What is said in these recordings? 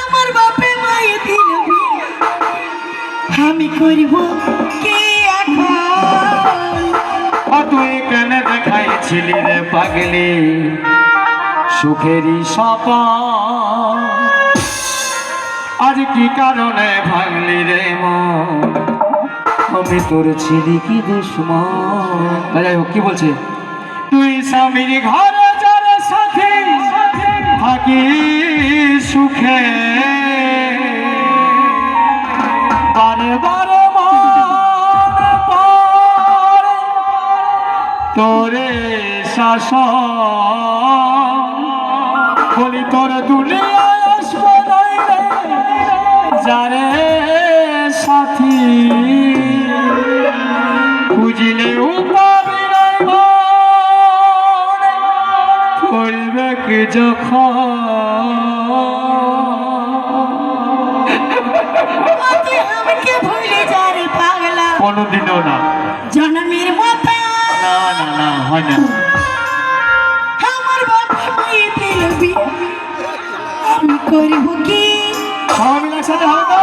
আমার বাপে মায়ে দিল আমি করব কি এখন? তুই কেন দেখাইছিলি রে পাগলি সুখেরই সপন? আজ কি কারণে ভাঙলি রে মন? আমি তোর ছিলি কি দুশ্মন? যাই হোক, কি বলছে? তুই স্বামীর ঘরে যার সাথে থাকি সুখে, বারে বারে মন পড়ে তোরে শাসন। বলি তোর দুনিয়ায় আসবে নাই রে যারে সাথী, খুঁজলেও পাবি নাই করবে কি যখন? তুই আমাকে ভুলে যা রে পাগলা, কোনোদিনও না। জন্মের মতো না না না, হয় না। আমার বাপে মায়ে দিল আমি করব কি? সবাই মিলে একসাথে হবে তো?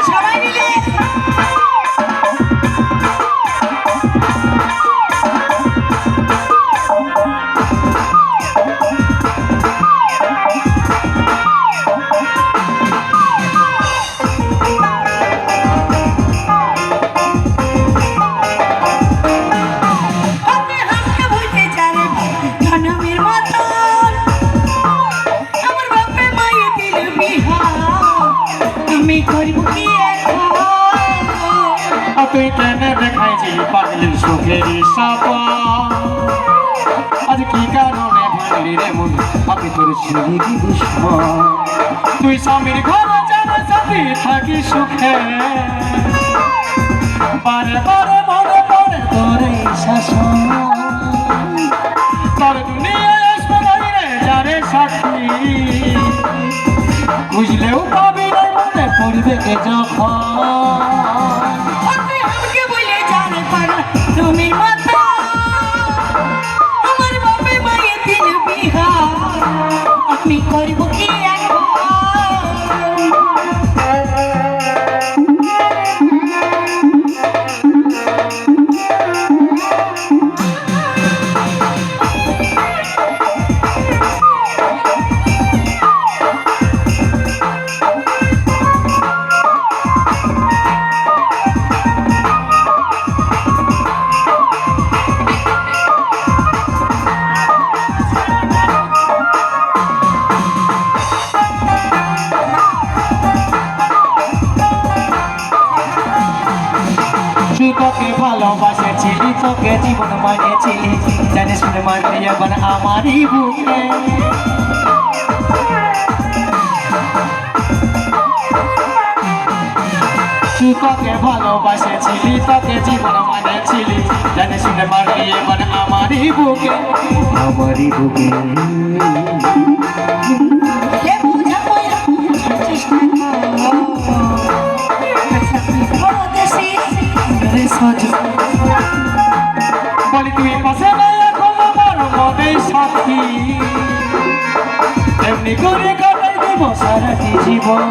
সবাই মিলে তুই কেন দেখাইছিলি পাগলি সুখেরই সপন? আজ কি কারণে ভাঙলি রে মন? আমি তোর ছিলি কি দুশ্মন? তুই স্বামীর ঘরে যার সাথে থাকি সুখে, বারে বারে মনে পড়ে তোর এই শাসন। তোর দুনিয়ায় আসবে নাই রে যারে সাথী, বুঝলেও পাবি না মনে পড়বে কে যখন? আমি করব কি এখন? তোকে ভালোবাসেছিলি, তোকে জীবন মানেছিলি, জানিস শুনে মানলি এবার আমারই বুকে। তুই তোকে ভালোবাসেছিলি, তোকে জীবন মানেছিলি, জানিস শুনে মানলি এবার আমারই বুকে, আমারই বুকে। বলি তুই পাশে নাই এখন আমার মনে সাথী, এমনি করে কাটাই দেব সারাটি জীবন।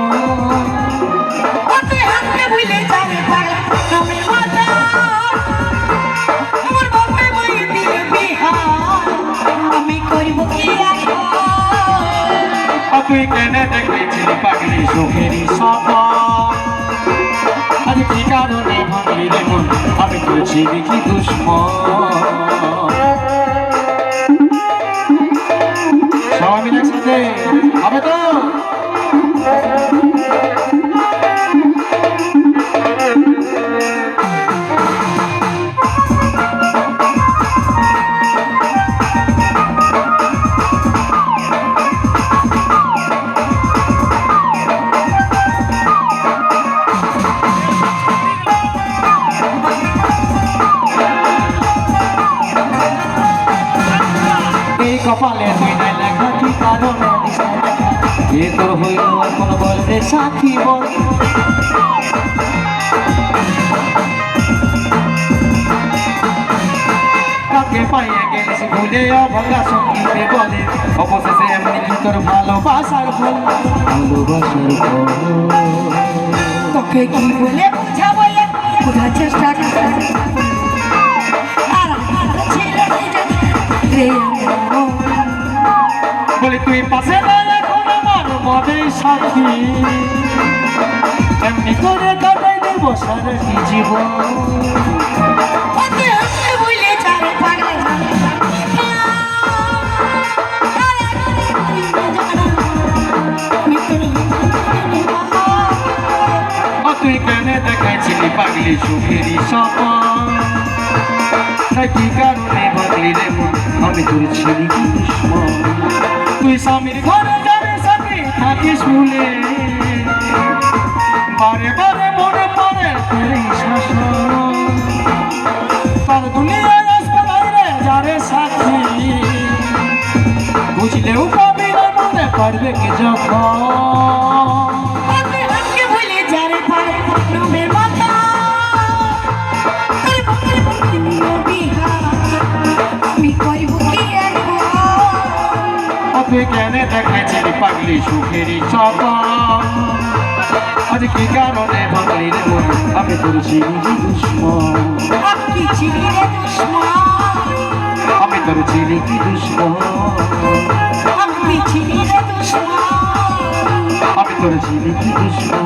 আমি করব কি এখন? তুই কেন দেখেছিলি পাগলি সুখেরই সপন? আজ কি কারণে ভাঙলি রে মন? আমি তোর ছিলি কি দুশ্মন? সবাই মিলে একসাথে হবে তো? এই কপালে তুই নাই লেখা কি কারণে দিস না দেখা এ তোর হইল এখন বল রে সাথী বল কাকে পাইয়ে গেলিস ভুলে অভাগা সঙ্গীতে বলে অবশেষে এমনি কি তোর ভালোবাসার ফল ভালোবাসার ফল তোকে কি বলে বুঝাবো বোঝার চেষ্টা বলি তুই পাশে না এখন আমার মনে সাথী এমনি করে কাটাই দেবো সারাটি জীবন বলে চারে পাগলা তুই কেন দেখাইছিলি পাগলি সুখেরই সপন তাই কি কারণে ভাবলি রে মন আমি তোর ছিলি কি দুশ্মন তুই স্বামীর ঘরে যাবে সাথে থাকিস ভুলে বারে বারে মনে পড়ে তোর এই শাসন তার দুনিয়ায় আসবে বাইরে যারে সাথী বুঝলেও পাবি না মনে পারবে কি যখন তুই কেন দেখাইছিলি পাগলি সুখেরই সপন আজ কি কারণে ভাবলি রে মন আমি তোর চিনি কি দুশ্মন আমি তোর চিনি কি দুশ্মন আমি তোর চিনি কি দুশ্মন আমি তোর চিনি কি দুশ্মন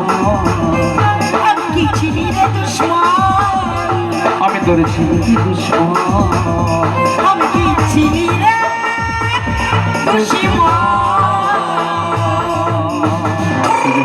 দুশ্মন